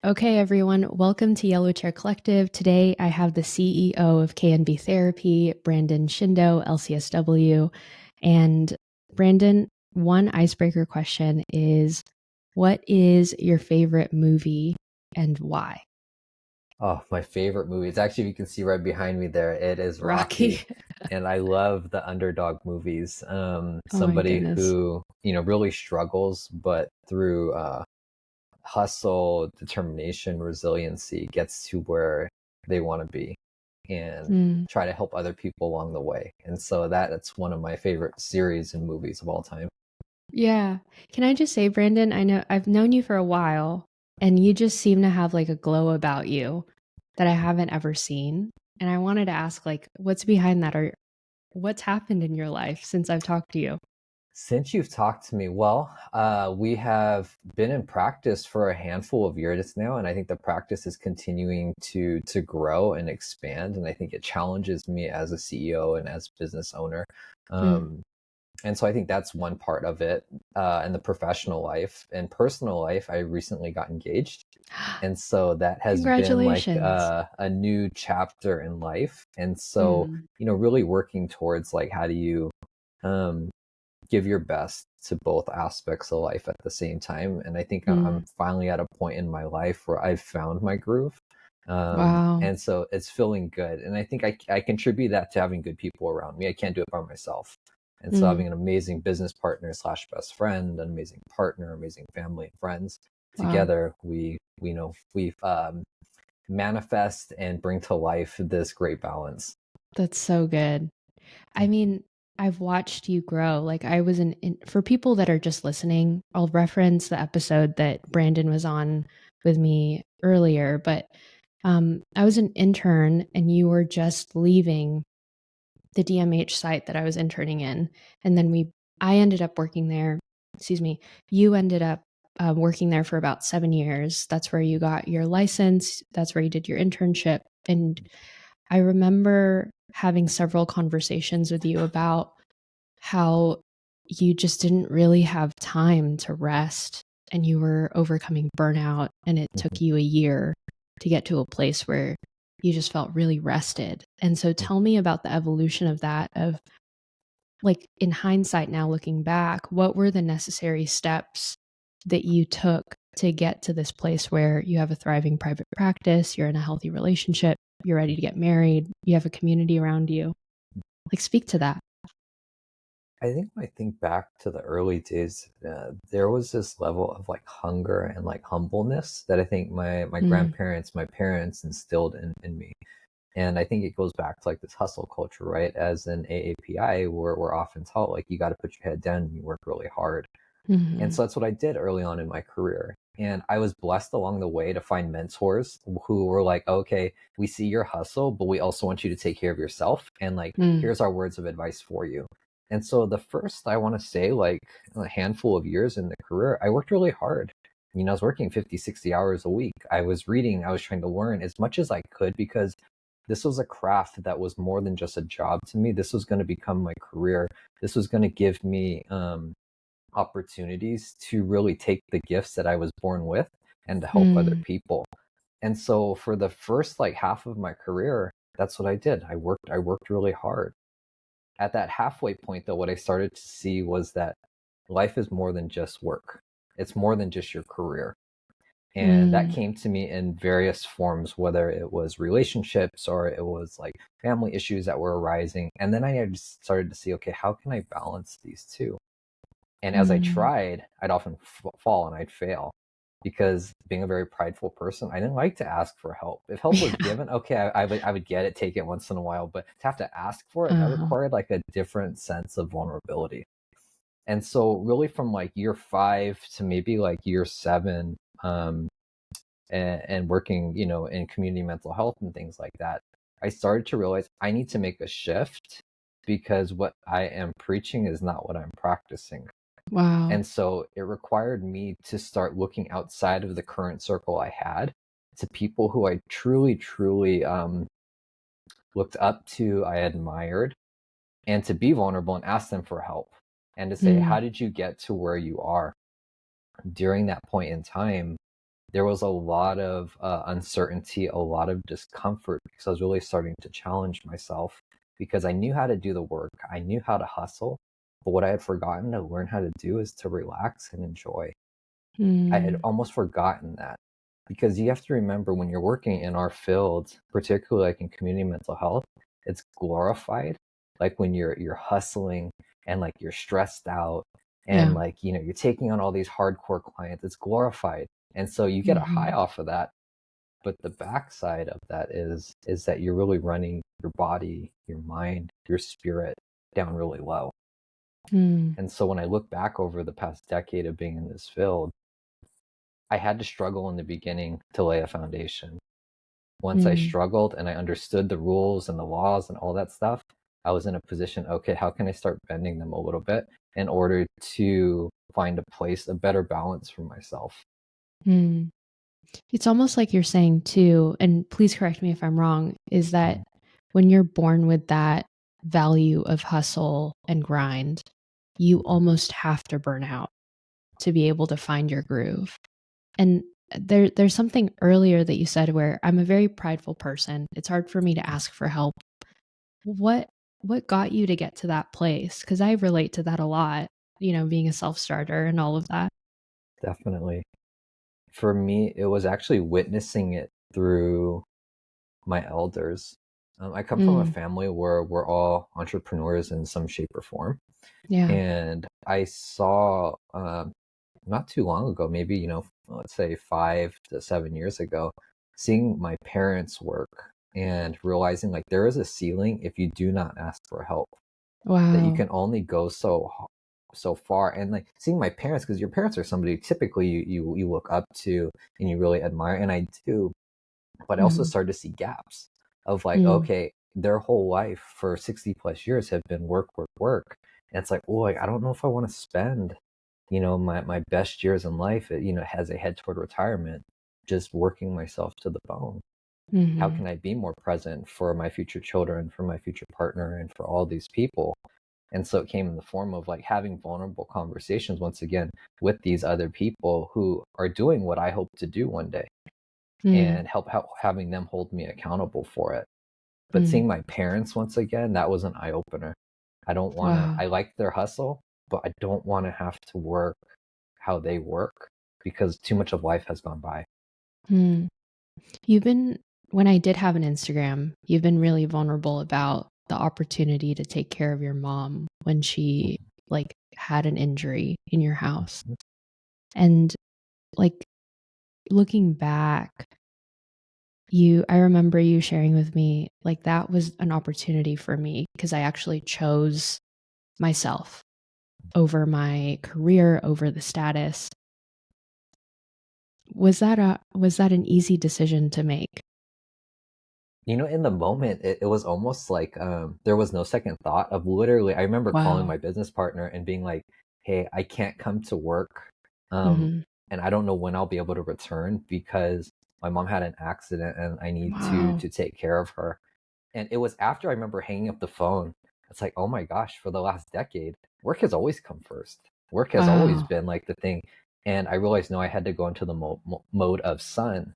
Okay, everyone, welcome to Yellow Chair Collective. Today I have the CEO of KNB Therapy, Brandon Shindo, LCSW. And Brandon, one icebreaker question is, what is your favorite movie and why? Oh, my favorite movie. It's actually, you can see right behind me there, it is Rocky. Rocky. And I love the underdog movies. Oh my Somebody goodness. who, really struggles, but through hustle, determination, resiliency, gets to where they want to be and Mm, try to help other people along the way. And so that's one of my favorite series and movies of all time. yeah. Can I just say, Brandon, I know I've known you for a while and you just seem to have like a glow about you that I haven't ever seen. And I wanted to ask, like, what's behind that? Or what's happened in your life since I've talked to you? Since you've talked to me, well, we have been in practice for a handful of years now, and I think the practice is continuing to grow and expand. And I think it challenges me as a CEO and as business owner. Mm. Um, and so I think that's one part of it. In the professional life and personal life, I recently got engaged, and so that has been like Congratulations. a new chapter in life. And so Mm, really working towards like how do you um, give your best to both aspects of life at the same time. And I think I'm mm. finally at a point in my life where I've found my groove. Wow. And so it's feeling good. And I think I contribute that to having good people around me. I can't do it by myself. And so Mm, having an amazing business partner slash best friend, an amazing partner, amazing family and friends, wow. together we manifest and bring to life this great balance. That's so good. I mean, I've watched you grow. Like I was for people that are just listening, I'll reference the episode that Brandon was on with me earlier, but I was an intern and you were just leaving the DMH site that I was interning in. And then I ended up working there. Excuse me. You ended up working there for about 7 years. That's where you got your license. That's where you did your internship. And I remember having several conversations with you about how you just didn't really have time to rest and you were overcoming burnout. And it took you a year to get to a place where you just felt really rested. And so tell me about the evolution of that, of like in hindsight, now looking back, what were the necessary steps that you took to get to this place where you have a thriving private practice, you're in a healthy relationship, you're ready to get married, you have a community around you? Like, speak to that. I think when I think back to the early days, there was this level of like hunger and like humbleness that I think my Mm, grandparents, my parents instilled in me. And I think it goes back to like this hustle culture, right? As an AAPI, we're often taught like you got to put your head down and you work really hard. And hmm so that's what I did early on in my career. And I was blessed along the way to find mentors who were like, okay, we see your hustle, but we also want you to take care of yourself. And like, mm, here's our words of advice for you. And so the first, I want to say, like a handful of years in the career, I worked really hard. I was working 50, 60 hours a week. I was reading, I was trying to learn as much as I could because this was a craft that was more than just a job to me. This was going to become my career. This was going to give me opportunities to really take the gifts that I was born with and to help other mm, people. And so for the first like half of my career, that's what I did. I worked really hard. At that halfway point though, what I started to see was that life is more than just work. It's more than just your career. And that mm, came to me in various forms, whether it was relationships or it was like family issues that were arising. And then I just started to see, okay, how can I balance these two? And as I mm. tried, I'd often fall and I'd fail because being a very prideful person, I didn't like to ask for help. If help was Yeah. given, okay, I would get it, take it once in a while, but to have to ask for it, that Uh-huh. required like a different sense of vulnerability. And so really from like year 5 to maybe like year 7, and working, in community mental health and things like that, I started to realize I need to make a shift because what I am preaching is not what I'm practicing. Wow. And so it required me to start looking outside of the current circle I had to people who I truly, truly looked up to, I admired, and to be vulnerable and ask them for help and to say, how Mm, did you get to where you are? During that point in time, there was a lot of uncertainty, a lot of discomfort, because I was really starting to challenge myself, because I knew how to do the work, I knew how to hustle, but what I had forgotten to learn how to do is to relax and enjoy. I had Mm. almost forgotten that, because you have to remember, when you're working in our field, particularly like in community mental health, it's glorified. Like when you're hustling and like you're stressed out and Yeah. like, you're taking on all these hardcore clients, it's glorified. And so you get a high Mhm. off of that. But the backside of that is that you're really running your body, your mind, your spirit down really low. Mm. And so when I look back over the past decade of being in this field, I had to struggle in the beginning to lay a foundation. Once I Mm. struggled and I understood the rules and the laws and all that stuff, I was in a position, okay, how can I start bending them a little bit in order to find a place, a better balance for myself? Mm. It's almost like you're saying too, and please correct me if I'm wrong, is that Mhm. when you're born with that value of hustle and grind, you almost have to burn out to be able to find your groove. And there's something earlier that you said where I'm a very prideful person. It's hard for me to ask for help. What what got you to get to that place? Because I relate to that a lot, being a self-starter and all of that. Definitely. For me, it was actually witnessing it through my elders. I come from a Mm, family where we're all entrepreneurs in some shape or form. yeah. And I saw, not too long ago, maybe, let's say 5 to 7 years ago, seeing my parents work and realizing like there is a ceiling if you do not ask for help, that you Wow. can only go so far. And like seeing my parents, because your parents are somebody typically you look up to and you really admire, and I do, but I also Mhm. started to see gaps of like, Mm, okay, their whole life for 60 plus years have been work, work, work. And it's like, oh, like, I don't know if I want to spend, my best years in life, as I head toward retirement, just working myself to the bone. How mhm. can I be more present for my future children, for my future partner, and for all these people? And so it came in the form of like having vulnerable conversations once again with these other people who are doing what I hope to do one day, Mm, and having them hold me accountable for it. But mm. seeing my parents once again, that was an eye opener. Wow. I like their hustle, but I don't want to have to work how they work, because too much of life has gone by. Mm. You've been When I did have an Instagram, you've been really vulnerable about the opportunity to take care of your mom when she, like, had an injury in your house. And, like, looking back, I remember you sharing with me, like, that was an opportunity for me because I actually chose myself over my career, over the status. Was that an easy decision to make? In the moment, it was almost like there was no second thought of literally. I remember calling Wow. my business partner and being like, "Hey, I can't come to work, um, Mhm. and I don't know when I'll be able to return, because my mom had an accident and I need to Wow. to take care of her." And it was after I remember hanging up the phone. It's like, oh my gosh, for the last decade, work has always come first. Work has always Wow. been like the thing. And I realized, no, I had to go into the mode of son.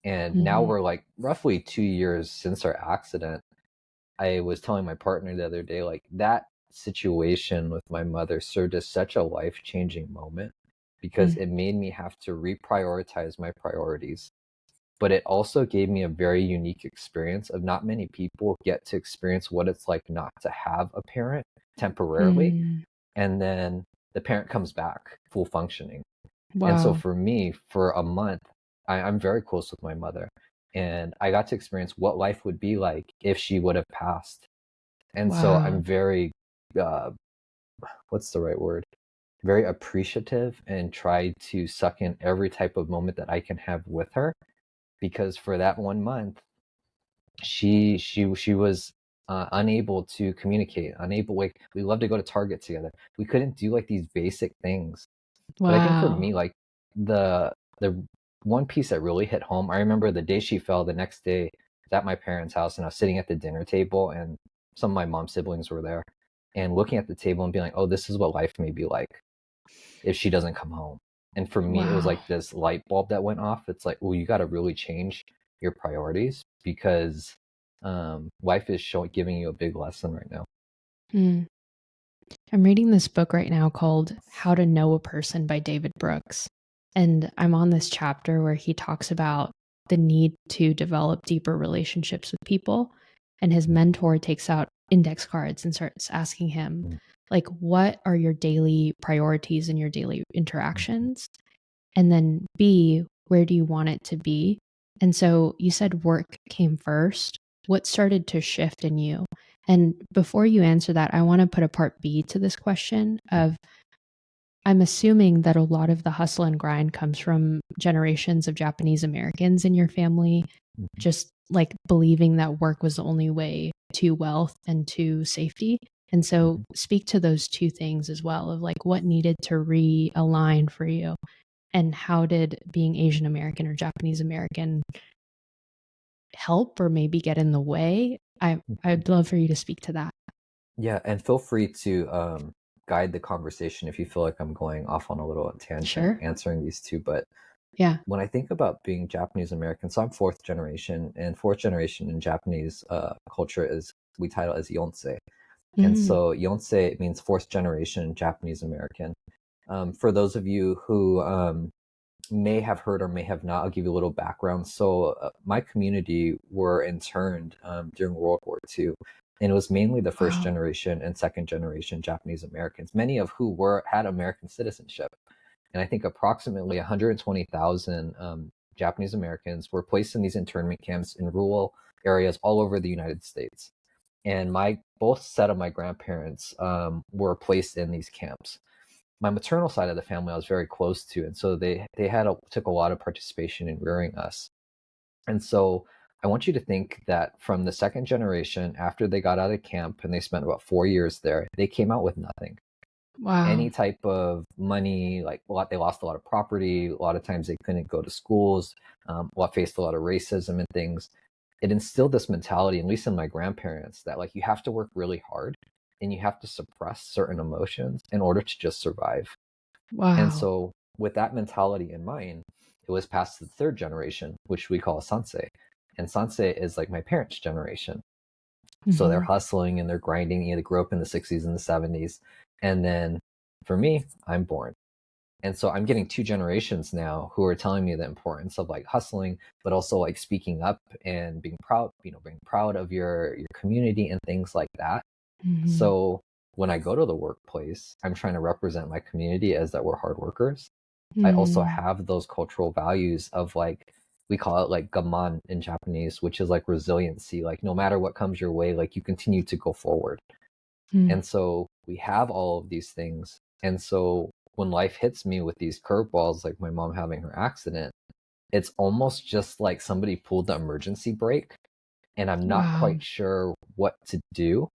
And now Mhm. we're like roughly 2 years since our accident. I was telling my partner the other day, like that situation with my mother served as such a life changing moment, because Mm. it made me have to reprioritize my priorities. But it also gave me a very unique experience of not many people get to experience what it's like not to have a parent temporarily, Mm. and then the parent comes back full functioning. And so Wow. for me, for a month, I'm very close with my mother, and I got to experience what life would be like if she would have passed. And so Wow. I'm very, uh, what's the right word? Very appreciative, and try to suck in every type of moment that I can have with her, because for that 1 month, she was unable to communicate, unable, like, we love to go to Target together. We couldn't do like these basic things. But I think for Wow. me, like the one piece that really hit home, I remember the day she fell, the next day I was at my parents' house, and I was sitting at the dinner table, and some of my mom's siblings were there, and looking at the table and being like, oh, this is what life may be like if she doesn't come home. And for me, it was Wow. like this light bulb that went off. It's like, well, you got to really change your priorities because life is giving you a big lesson right now. Mm. I'm reading this book right now called How to Know a Person by David Brooks. And I'm on this chapter where he talks about the need to develop deeper relationships with people. And his mentor takes out index cards and starts asking him, Mm, like, what are your daily priorities and your daily mm, interactions? And then B, where do you want it to be? And so you said work came first. What started to shift in you? And before you answer that, I want to put a part B to this question mm, of I'm assuming that a lot of the hustle and grind comes from generations of Japanese Americans in your family, mm, just like believing that work was the only way to wealth and to safety. And so mm. speak to those two things as well of like what needed to realign for you and how did being Asian American or Japanese American help or maybe get in the way? I'd love for you to speak to that. Yeah, and feel free to guide the conversation if you feel like I'm going off on a little tangent Sure. answering these two. But Yeah. when I think about being Japanese American, so I'm fourth generation, and fourth generation in Japanese culture is we title as yonsei. And Mm. so yonsei means fourth generation Japanese American. For those of you who may have heard or may have not, I'll give you a little background. So my community were interned during World War II, and it was mainly the first Wow. generation and second generation Japanese Americans, many of who had American citizenship. And I think approximately 120,000 Japanese Americans were placed in these internment camps in rural areas all over the United States. And my both set of my grandparents were placed in these camps. My maternal side of the family I was very close to, and so they took a lot of participation in rearing us. And so I want you to think that from the second generation, after they got out of camp and they spent about 4 years there, they came out with nothing. Wow. Any type of money, like a lot, they lost a lot of property. A lot of times they couldn't go to schools. Faced a lot of racism and things. It instilled this mentality, at least in my grandparents, that like you have to work really hard and you have to suppress certain emotions in order to just survive. And Wow. so, with that mentality in mind, it was passed to the third generation, which we call Sansei. And Sansei is like my parents' generation. So they're Hmm. hustling and they're grinding. They grew up in the 60s and the 70s. And then for me, I'm born. And so I'm getting two generations now who are telling me the importance of like hustling, but also like speaking up and being proud, being proud of your community and things like that. Hmm. So when I go to the workplace, I'm trying to represent my community as that we're hard workers. I also Mm. have those cultural values of like we call it like gaman in Japanese, which is like resiliency. Like no matter what comes your way, like you continue to go forward. Mm. And so we have all of these things. And so when life hits me with these curveballs, like my mom having her accident, it's almost just like somebody pulled the emergency brake and I'm not Wow. quite sure what to do.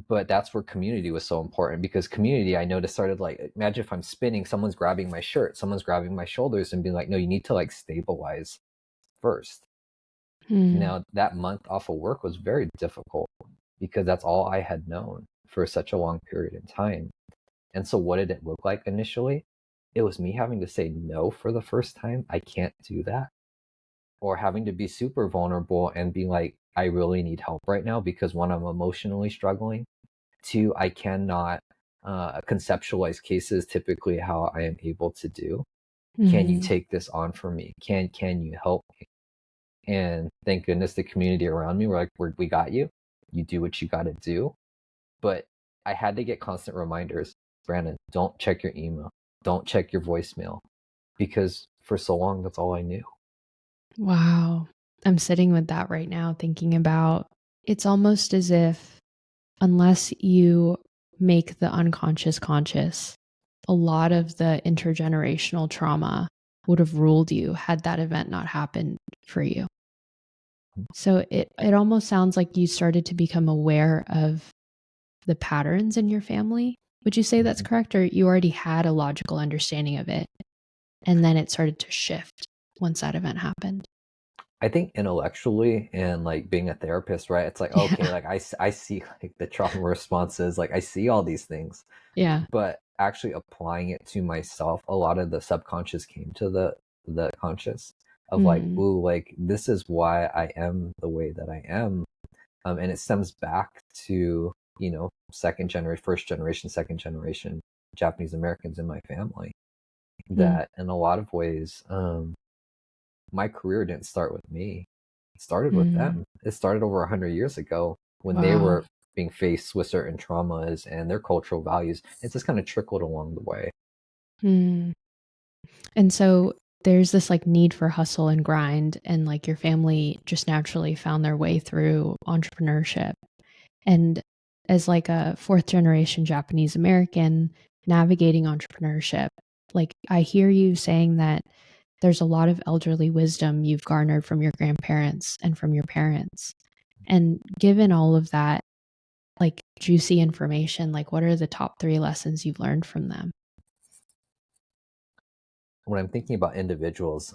But that's where community was so important because community I noticed started like imagine if I'm spinning, someone's grabbing my shirt, someone's grabbing my shoulders and being like, no, you need to like stabilize first. Mm. Now that month off of work was very difficult because that's all I had known for such a long period in time. And so what did it look like initially? It was me having to say no for the first time. I can't do that. Or having to be super vulnerable and be like, I really need help right now because one, I'm emotionally struggling. Two, I cannot conceptualize cases typically how I am able to do. Can you Hmm. take this on for me? Can you help me? And thank goodness the community around me were like, we got you. You do what you got to do. But I had to get constant reminders. Brandon, don't check your email. Don't check your voicemail. Because for so long, that's all I knew. Wow. I'm sitting with that right now, thinking about it's almost as if unless you make the unconscious conscious, a lot of the intergenerational trauma would have ruled you had that event not happened for you. So it almost sounds like you started to become aware of the patterns in your family. Would you say that's Mhm. correct? Or you already had a logical understanding of it and then it started to shift once that event happened? I think intellectually and like being a therapist, right? It's like, okay, Yeah. like I see like the trauma responses, like I see all these things. Yeah. But actually applying it to myself, a lot of the subconscious came to the conscious of like, Mm, ooh, like this is why I am the way that I am. And it stems back to, second generation, first generation, second generation Japanese Americans in my family. mm. That in a lot of ways, my career didn't start with me. It started with Mm. them. It started over 100 years ago when they Wow. were being faced with certain traumas and their cultural values. It's just kind of trickled along the way. Mm. And so there's this like need for hustle and grind, and like your family just naturally found their way through entrepreneurship. And as like a fourth generation Japanese American navigating entrepreneurship, like I hear you saying that there's a lot of elderly wisdom you've garnered from your grandparents and from your parents. And given all of that, like juicy information, like what are the top 3 lessons you've learned from them? When I'm thinking about individuals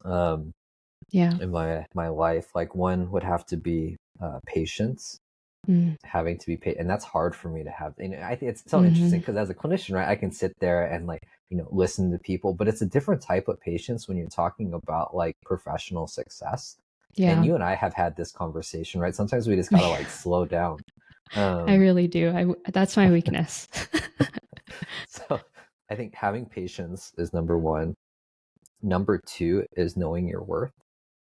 Yeah. in my life, like one would have to be patience, Mm. having to be paid, and that's hard for me to have. I think it's so interesting Hmm. because as a clinician, right, I can sit there and like listen to people, but it's a different type of patience when you're talking about like professional success. And Yeah. you and I have had this conversation, right? Sometimes we just gotta like slow down. I um really do. That's my weakness. so I think having patience is number one. Number two is knowing your worth,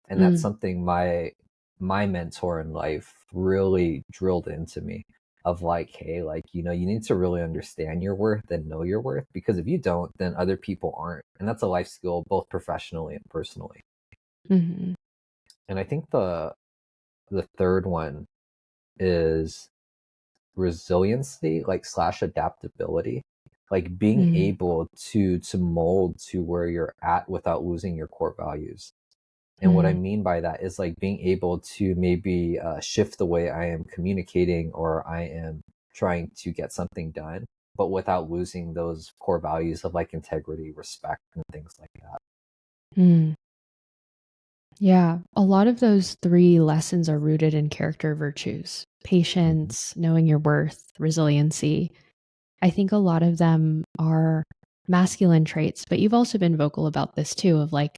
and that's Mm. something my mentor in life really drilled into me, of like, hey, like, you need to really understand your worth and know your worth, because if you don't, then other people aren't, and that's a life skill both professionally and personally. Hmm. And I think the third one is resiliency, like slash adaptability, like being Mm. able to mold to where you're at without losing your core values. And what I Mm. mean by that is like being able to maybe shift the way I am communicating or I am trying to get something done, but without losing those core values of like integrity, respect, and things like that. Mm. Yeah, a lot of those 3 lessons are rooted in character virtues: Hmm. patience, knowing your worth, resiliency. I think a lot of them are masculine traits, but you've also been vocal about this too of like,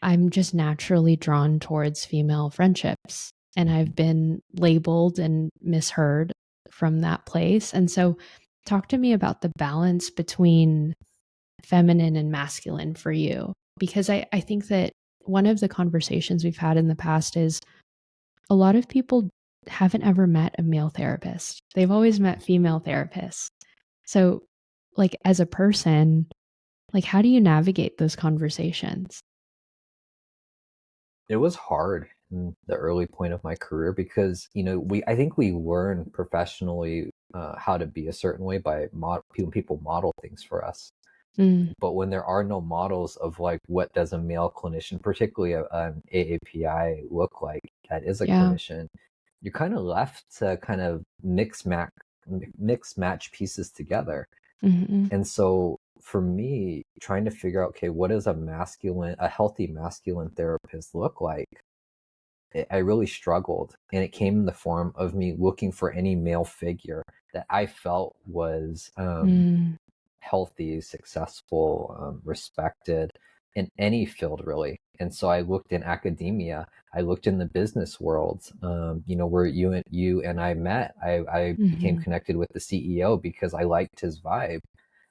I'm just naturally drawn towards female friendships, and Hmm. I've been labeled and misheard from that place. And so, talk to me about the balance between feminine and masculine for you, because I think that one of the conversations we've had in the past is a lot of people haven't ever met a male therapist. They've always met female therapists. So, like, as a person, like, how do you navigate those conversations? It was hard in the early point of my career because, I think we learn professionally how to be a certain way by people model things for us. Mm. But when there are no models of like what does a male clinician, particularly an AAPI, look like that is a Yeah. clinician, you're kind of left to kind of mix match pieces together. Hmm. And so for me, trying to figure out, okay, what does a healthy masculine therapist look like? I really struggled, and it came in the form of me looking for any male figure that I felt was Mm. healthy, successful, respected in any field, really. And so I looked in academia, I looked in the business world, where you and I met. I became Hmm. connected with the CEO because I liked his vibe.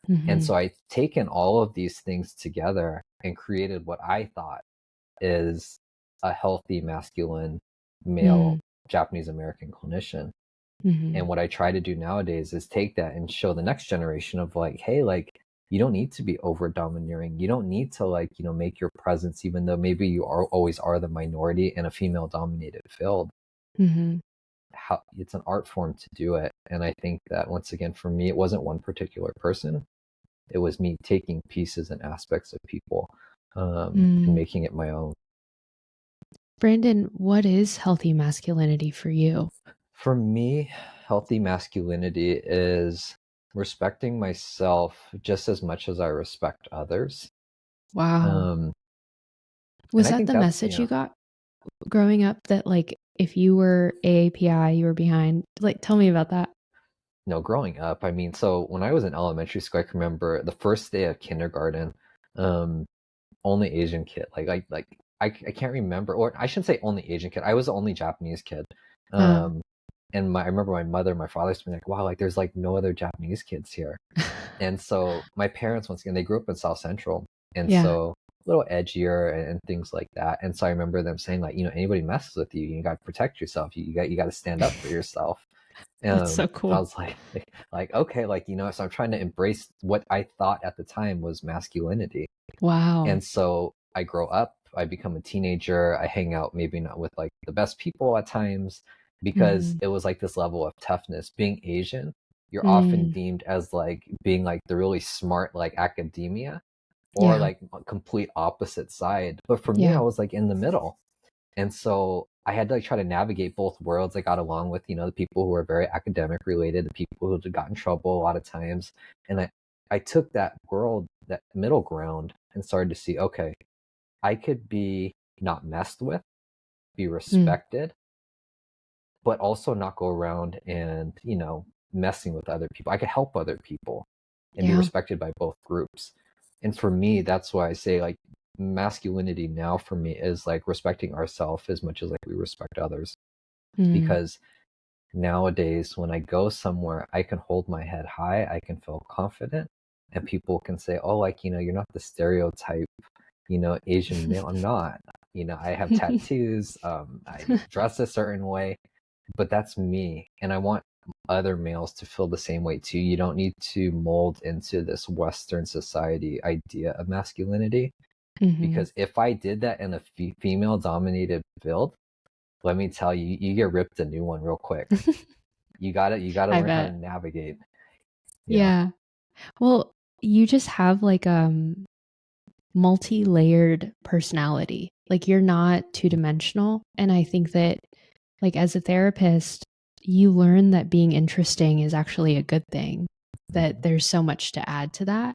And Hmm. so I taken all of these things together and created what I thought is a healthy masculine male Mm. Japanese American clinician. Hmm. And what I try to do nowadays is take that and show the next generation of like, hey, like, you don't need to be over domineering. You don't need to like, make your presence, even though maybe you always are the minority in a female dominated field. Hmm. How it's an art form to do it. And I think that once again, for me, it wasn't one particular person. It was me taking pieces and aspects of people and Mm. making it my own. Brandon, what is healthy masculinity for you? For me, healthy masculinity is respecting myself just as much as I respect others. Wow. Um, and Was I that think the that's, message you got growing up, that like if you were AAPI, you were behind? Like, tell me about that. growing up, I mean, so when I was in elementary school, I can remember the first day of kindergarten, um, only Asian kid. I can't remember, or I shouldn't say only Asian kid. I was the only Japanese kid. Uh, Um, and I remember my mother, my father used to be like, wow, like there's like no other Japanese kids here. And so my parents, once again, they grew up in South Central. And yeah, so a little edgier and things like that. And so I remember them saying like, anybody messes with you, you got to protect yourself. You got to stand up for yourself. that's so I cool. was like, okay, like, so I'm trying to embrace what I thought at the time was masculinity. Wow. And so I grow up, I become a teenager, I hang out maybe not with like the best people at times because Mm-hmm. it was like this level of toughness. Being Asian, you're often Mm, deemed as like being like the really smart, like academia, or yeah, like a complete opposite side. But for me, I yeah. was like in the middle. And so I had to like try to navigate both worlds. I got along with, the people who were very academic related, the people who got in trouble a lot of times. And I took that world, that middle ground, and started to see, okay, I could be not messed with, be Mm, respected, but also not go around and, messing with other people. I could help other people and be yeah. respected by both groups. And for me, that's why I say like masculinity now for me is like respecting ourselves as much as like we respect others. Mm, Because nowadays when I go somewhere, I can hold my head high, I can feel confident, and people can say, oh, like, you're not the stereotype, Asian male. I'm not. I have tattoos, I dress a certain way, but that's me. And I want other males to feel the same way too. You don't need to mold into this Western society idea of masculinity. mm-hmm. Because if I did that in a female dominated field, let me tell you, you get ripped a new one real quick. You gotta I learn how to bet. navigate. Yeah. Yeah. Well, you just have like multi-layered personality. Like you're not two-dimensional. And I think that like as a therapist, you learn that being interesting is actually a good thing, that Mhm. there's so much to add to that.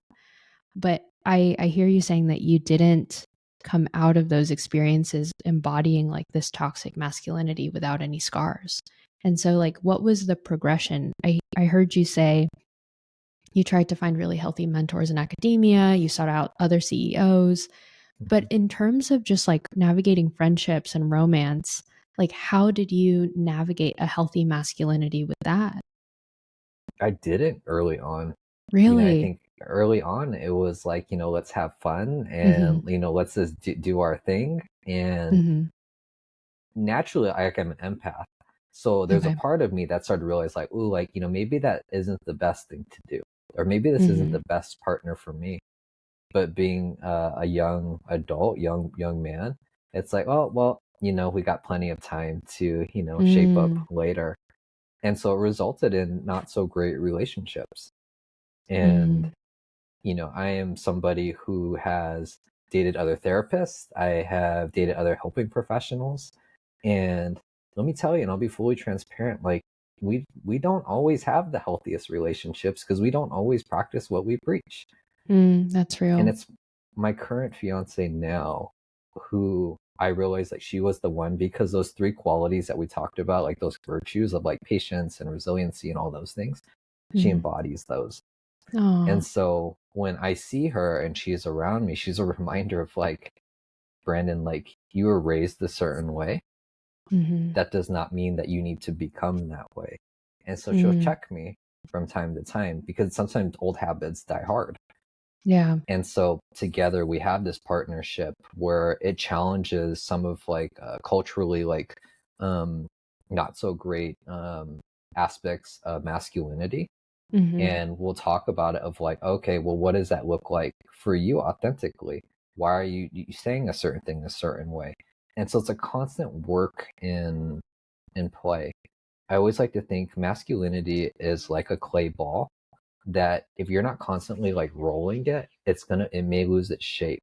But I hear you saying that you didn't come out of those experiences embodying like this toxic masculinity without any scars. And so like what was the progression? I heard you say you tried to find really healthy mentors in academia, you sought out other CEOs, but in terms of just like navigating friendships and romance, like how did you navigate a healthy masculinity with that? I did it early on. I Really? think early on it was like, let's have fun and, Mhm. let's just do our thing. And Mhm. naturally, I'm an empath. So there's a Okay. part of me that started to realize like, ooh, like, maybe that isn't the best thing to do. Or maybe this isn't Mhm. the best partner for me. But being a young adult, young man, it's like, oh well, we got plenty of time to shape up Mm. later, and so it resulted in not so great relationships. And Mm. I am somebody who has dated other therapists. I have dated other helping professionals, and let me tell you, and I'll be fully transparent, like we don't always have the healthiest relationships because we don't always practice what we preach. Mm. That's And real. it's my current fiance now who I realized like she was the one because those three qualities that we talked about, like those virtues of like patience and resiliency and all those things, she Mhm. embodies those. And Aw. so when I see her and she's around me, she's a reminder of like, Brandon, like you were raised a certain way. Mhm. That does not mean that you need to become that way. And so she'll Mm. check me from time to time because sometimes old habits die hard. Yeah. And so together we have this partnership where it challenges some of like culturally like um not so great aspects of masculinity, Mhm. and we'll talk about it of like, okay, well, what does that look like for you authentically? Why are you saying a certain thing a certain way? And so it's a constant work in play. I always like to think masculinity is like a clay ball that if you're not constantly like rolling it, it may lose its shape.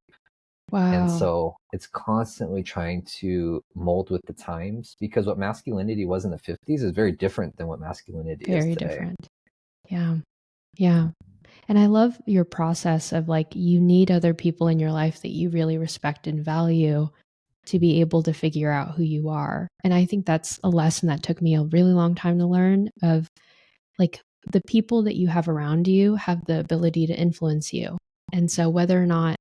And Wow. so it's constantly trying to mold with the times because what masculinity was in the 50s is very different than what masculinity is Very today. different. Yeah. Yeah. And I love your process of like, you need other people in your life that you really respect and value to be able to figure out who you are. And I think that's a lesson that took me a really long time to learn of like the people that you have around you have the ability to influence you. And so whether or not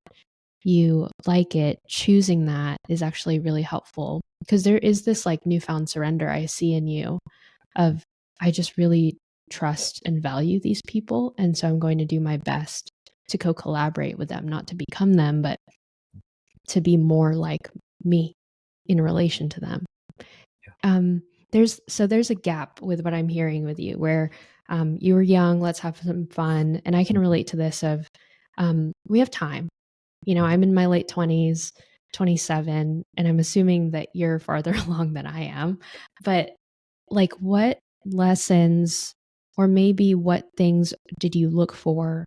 you like it, choosing that is actually really helpful, because there is this like newfound surrender I see in you of, I just really trust and value these people. And so I'm going to do my best to co-collaborate with them, not to become them, but to be more like me in relation to them. There's a gap with what I'm hearing with you, where you were young, let's have some fun. And I can relate to this of, we have time. You know, I'm in my late 20s, 27, and I'm assuming that you're farther along than I am. But like, what lessons or maybe what things did you look for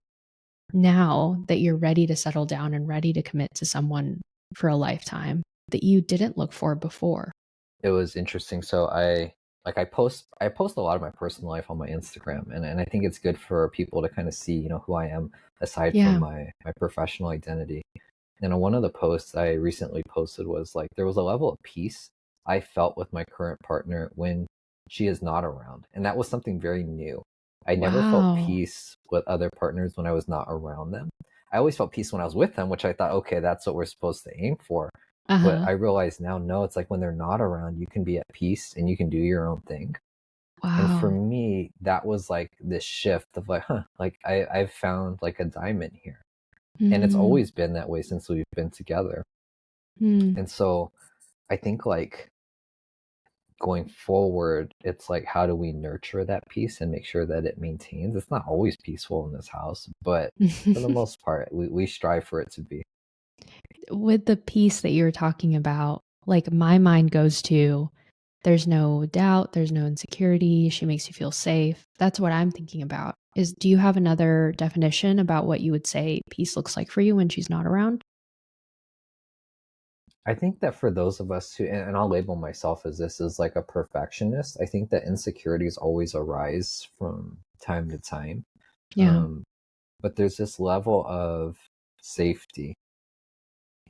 now that you're ready to settle down and ready to commit to someone for a lifetime that you didn't look for before? It was interesting. So I post a lot of my personal life on my Instagram, and I think it's good for people to kind of see, who I am aside from Yeah. my professional identity. And on one of the posts I recently posted was like there was a level of peace I felt with my current partner when she is not around. And that was something very new. I never felt Wow. peace with other partners when I was not around them. I always felt peace when I was with them, which I thought, okay, that's what we're supposed to aim for. But Uh-huh. I realize now, no, it's like when they're not around, you can be at peace and you can do your own thing. And for Wow. me, that was like this shift of like, like I've found like a diamond here. And it's Mm, always been that way since we've been together. mm. And so I think like going forward, it's like, how do we nurture that peace and make sure that it maintains? It's not always peaceful in this house, but for the most part, we strive for it to be. With the piece that you're talking about, like my mind goes to, there's no doubt, there's no insecurity, she makes you feel safe. That's what I'm thinking about. Do you have another definition about what you would say peace looks like for you when she's not around? I think that for those of us who, and I'll label myself as this, is like a perfectionist, I think that insecurities always arise from time to time. Yeah. Um, but there's this level of safety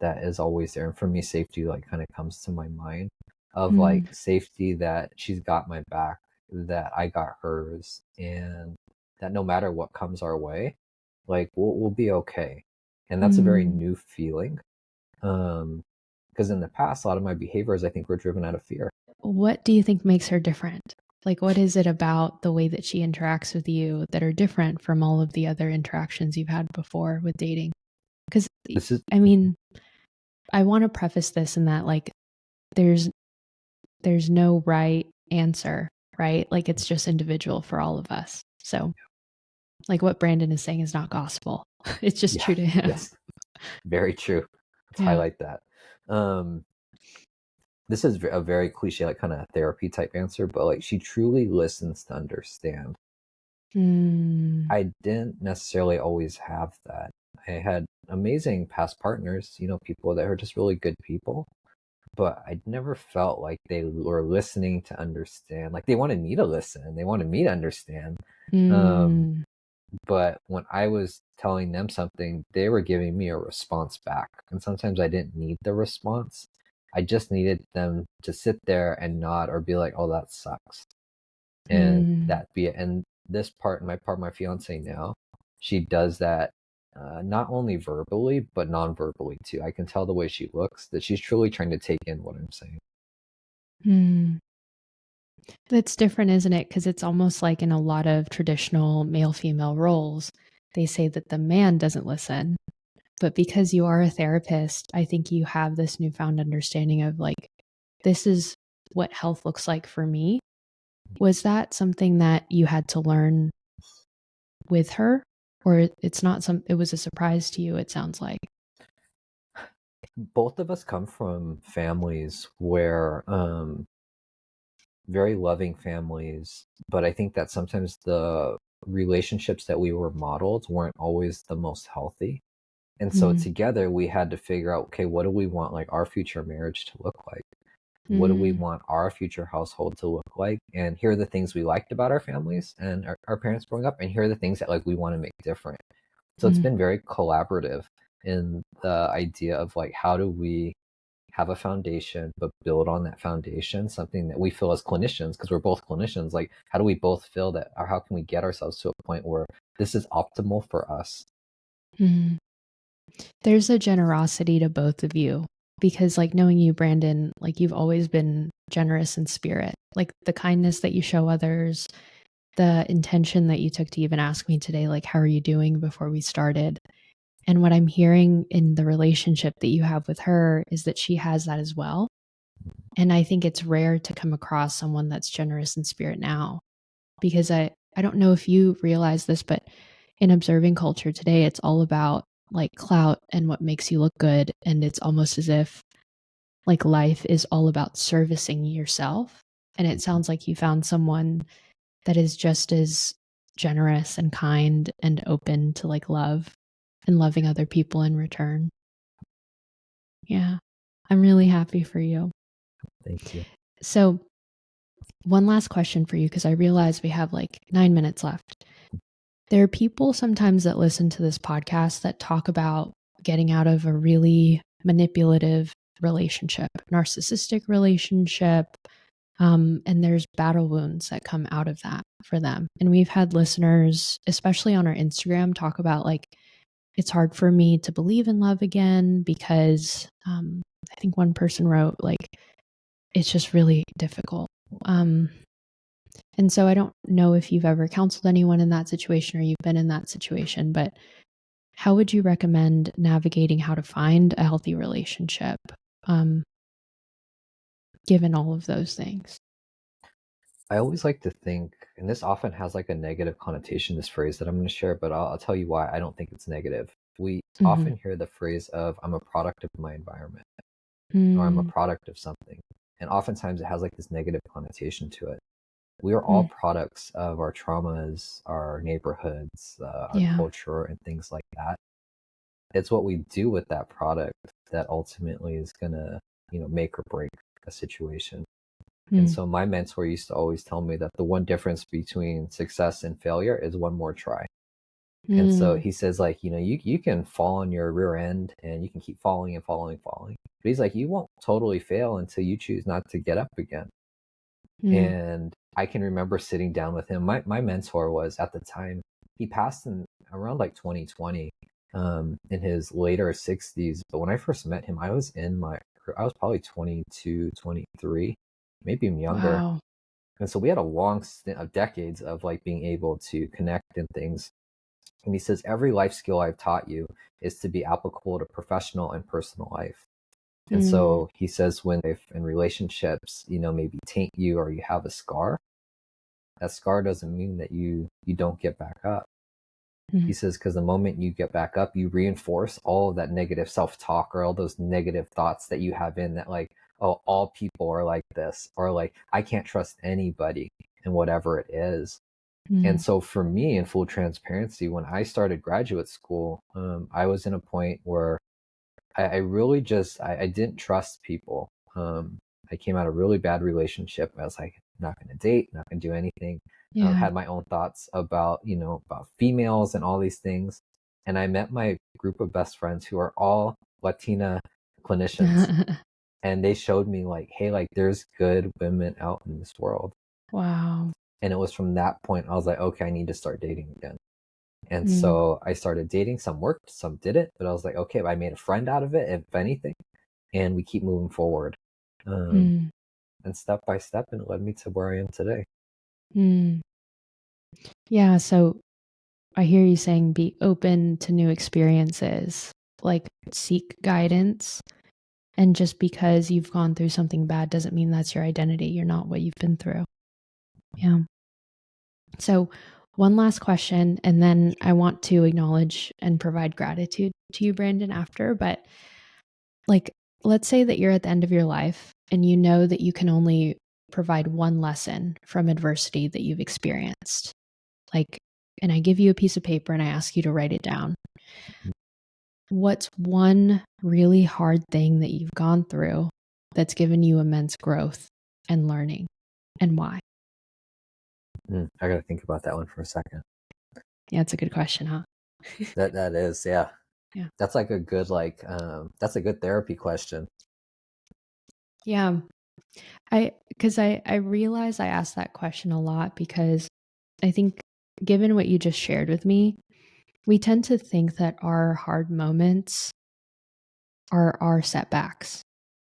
that is always there. And for me, safety like kind of comes to my mind of like Mm, safety that she's got my back, that I got hers, and that no matter what comes our way, like we'll be okay. And that's a very mm. new feeling. Because in the past, a lot of my behaviors, I think, were driven out of fear. What do you think makes her different? Like, what is it about the way that she interacts with you that are different from all of the other interactions you've had before with dating? Because, This is I mean, I want to preface this in that, like, there's there's no right answer, right? Like, it's just individual for all of us. So, like, what Brandon is saying is not gospel. It's just yeah, true to him. yes, very true. Let's Yeah. highlight that. Um, this is a very cliche, like kind of therapy type answer, but like she truly listens to understand. Mm, I didn't necessarily always have that. I had amazing past partners, people that were just really good people, but I never felt like they were listening to understand. Like they wanted me to listen, they wanted me to understand. Um, mm, but when I was telling them something, they were giving me a response back. And sometimes I didn't need the response. I just needed them to sit there and nod or be like, oh, that sucks. And mm. that be it. And this part, my fiance now, she does that not only verbally, but non verbally too. I can tell the way she looks that she's truly trying to take in what I'm saying. Mm. That's different, isn't it? Because it's almost like in a lot of traditional male female roles, they say that the man doesn't listen. But because you are a therapist, I think you have this newfound understanding of like, this is what health looks like for me. Was that something that you had to learn with her? Or it's not it was a surprise to you, it sounds like. Both of us come from families where very loving families, but I think that sometimes the relationships that we were modeled weren't always the most healthy. And so Mm, together we had to figure out, okay, what do we want like our future marriage to look like? What do we mm, want our future household to look like? And here are the things we liked about our families and our parents growing up, and here are the things that like we want to make different. So it's mm, been very collaborative in the idea of like have a foundation, but build on that foundation something that we feel as clinicians, because we're both clinicians, like how do we both feel that, or how can we get ourselves to a point where this is optimal for us? Mm. There's a generosity to both of you because, like, knowing you, Brandon, like, you've always been generous in spirit. Like, the kindness that you show others, the intention that you took to even ask me today, like, how are you doing before we started? And what I'm hearing in the relationship that you have with her is that she has that as well. And I think it's rare to come across someone that's generous in spirit now, because I don't know if you realize this, but in observing culture today, it's all about like clout and what makes you look good. And it's almost as if like life is all about servicing yourself. And it sounds like you found someone that is just as generous and kind and open to like love and loving other people in return. Yeah. I'm really happy for you. Thank you. So, one last question for you, because I realize we have like 9 minutes left. There are people sometimes that listen to this podcast that talk about getting out of a really manipulative relationship, narcissistic relationship, and there's battle wounds that come out of that for them. And we've had listeners, especially on our Instagram, talk about like, it's hard for me to believe in love again because I think one person wrote, like, it's just really difficult. And so I don't know if you've ever counseled anyone in that situation or you've been in that situation, but how would you recommend navigating how to find a healthy relationship, um, given all of those things? I always like to think, and this often has like a negative connotation, this phrase that I'm going to share, but I'll tell you why I don't think it's negative. We Mm-hmm. often hear the phrase of, I'm a product of my environment, or I'm a Mm, product of something. And oftentimes it has like this negative connotation to it. We are all products of our traumas, our neighborhoods, our yeah. culture, and things like that. It's what we do with that product that ultimately is going to, make or break a situation. And Mm, so my mentor used to always tell me that the one difference between success and failure is one more try. And so mm, he says, like, you can fall on your rear end and you can keep falling and falling, falling. But he's like, you won't totally fail until you choose not to get up again. mm, And I can remember sitting down with him. My mentor was, at the time, he passed in around like 2020, in his later 60s. But when I first met him, I was probably 22, 23, maybe even younger. wow. And so we had a long stint of decades of like being able to connect and things. And he says, every life skill I've taught you is to be applicable to professional and personal life. And Mm, so he says, when if in relationships, maybe taint you or you have a scar, that scar doesn't mean that you don't get back up. He mm, says, because the moment you get back up, you reinforce all of that negative self-talk or all those negative thoughts that you have in that, like, oh, all people are like this, or like, I can't trust anybody, and whatever it is. And mm, so for me, in full transparency, when I started graduate school, I was in a point where I really just I didn't trust people. I came out of a really bad relationship. I was like, not going to date, not going to do anything. yeah. Had my own thoughts about about females and all these things. And I met my group of best friends who are all Latina clinicians, and they showed me like, hey, like there's good women out in this world. Wow. And it was from that point I was like, okay, I need to start dating again. And Mm, so I started dating. Some worked, some didn't, but I was like, okay, I made a friend out of it, if anything, and we keep moving forward. Um, mm, and step by step, and it led me to where I am today. mm. Yeah. So I hear you saying be open to new experiences, like seek guidance. And just because you've gone through something bad doesn't mean that's your identity. You're not what you've been through. Yeah. So, one last question, and then I want to acknowledge and provide gratitude to you, Brandon, after. But, like, let's say that you're at the end of your life and you know that you can only provide one lesson from adversity that you've experienced. Like, and I give you a piece of paper and I ask you to write it down. What's one really hard thing that you've gone through that's given you immense growth and learning, and why? I got to think about that one for a second. Yeah, it's a good question, huh? That is, yeah. Yeah. That's like a good that's a good therapy question. Yeah. I realize I ask that question a lot because I think given what you just shared with me, we tend to think that our hard moments are our setbacks.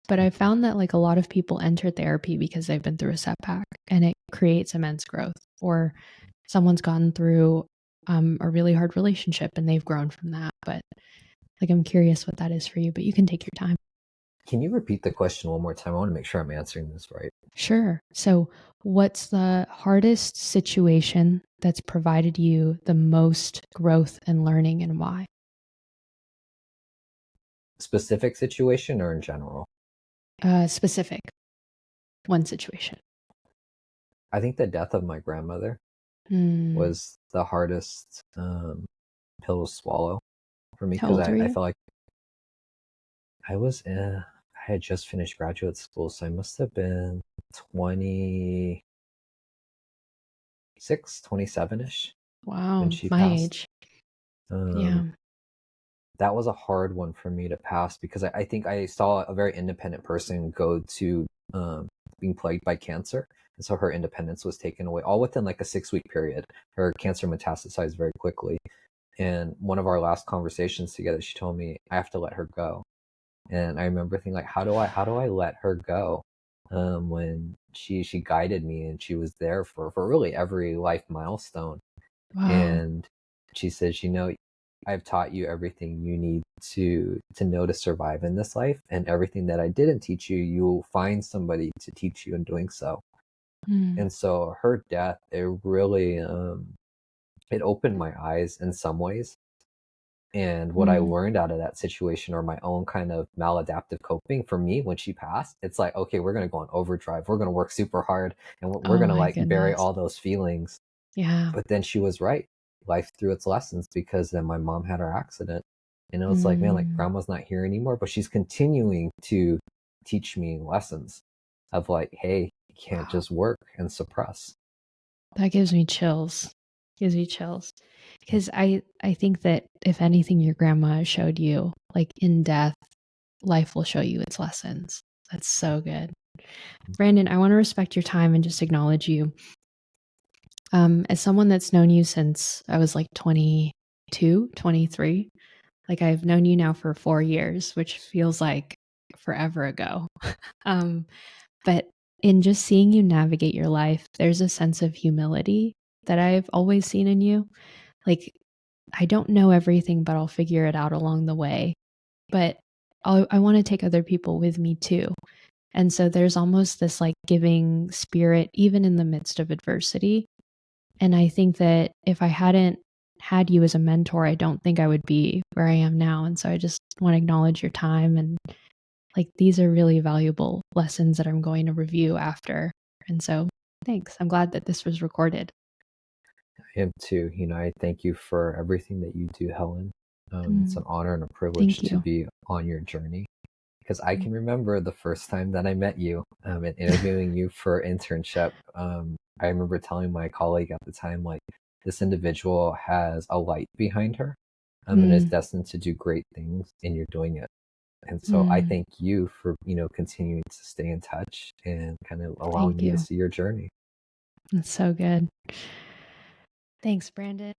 But I found that like a lot of people enter therapy because they've been through a setback and it creates immense growth. Or someone's gone through a really hard relationship and they've grown from that. But like I'm curious what that is for you, but you can take your time. Can you repeat the question one more time? I want to make sure I'm answering this right. Sure. So, what's the hardest situation that's provided you the most growth and learning and why? Specific situation or in general? Specific, one situation. I think the death of my grandmother Hmm. was the hardest pill to swallow for me How because old I, are I you? felt like I had just finished graduate school, so I must have been 26, 27-ish when Wow, she my passed. age. Um, Yeah. that was a hard one for me to pass because I think I saw a very independent person go to being plagued by cancer. And so her independence was taken away all within like a 6-week period. Her cancer metastasized very quickly. And one of our last conversations together, she told me I have to let her go. And I remember thinking like, how do I let her go? When she guided me and she was there for really every life milestone. Wow. And she says, I've taught you everything you need to know to survive in this life, and everything that I didn't teach you, you will find somebody to teach you in doing so. Hmm. And so her death, it really it opened my eyes in some ways. And what I Hmm. learned out of that situation, or my own kind of maladaptive coping, for me when she passed, it's like, okay, we're gonna go on overdrive. We're gonna work super hard, and we're Oh gonna my like bury goodness. all those feelings. Yeah. But then she was right. Life threw its lessons because then my mom had her accident. And it was like, man, like Hmm. grandma's not here anymore, but she's continuing to teach me lessons of like, hey, you can't Wow. just work and suppress. That gives me chills. Gives me chills. Because I think that if anything your grandma showed you, like in death, life will show you its lessons. That's so good. Brandon, I want to respect your time and just acknowledge you. As someone that's known you since I was like 22, 23, like I've known you now for 4 years, which feels like forever ago. Um, but in just seeing you navigate your life, there's a sense of humility that I've always seen in you. Like, I don't know everything, but I'll figure it out along the way. But I want to take other people with me too. And so there's almost this like giving spirit, even in the midst of adversity. And I think that if I hadn't had you as a mentor, I don't think I would be where I am now. And so I just want to acknowledge your time. And like these are really valuable lessons that I'm going to review after. And so thanks. I'm glad that this was recorded. I am too. I thank you for everything that you do, Helen. It's Mm, an honor and a privilege thank to you. be on your journey because I Mm. can remember the first time that I met you and interviewing you for internship. I remember telling my colleague at the time, like, this individual has a light behind her and is Mm, destined to do great things, and you're doing it. And so I mm, thank you for, continuing to stay in touch and kind of allowing thank me to you. see your journey. That's so good. Thanks, Brandon.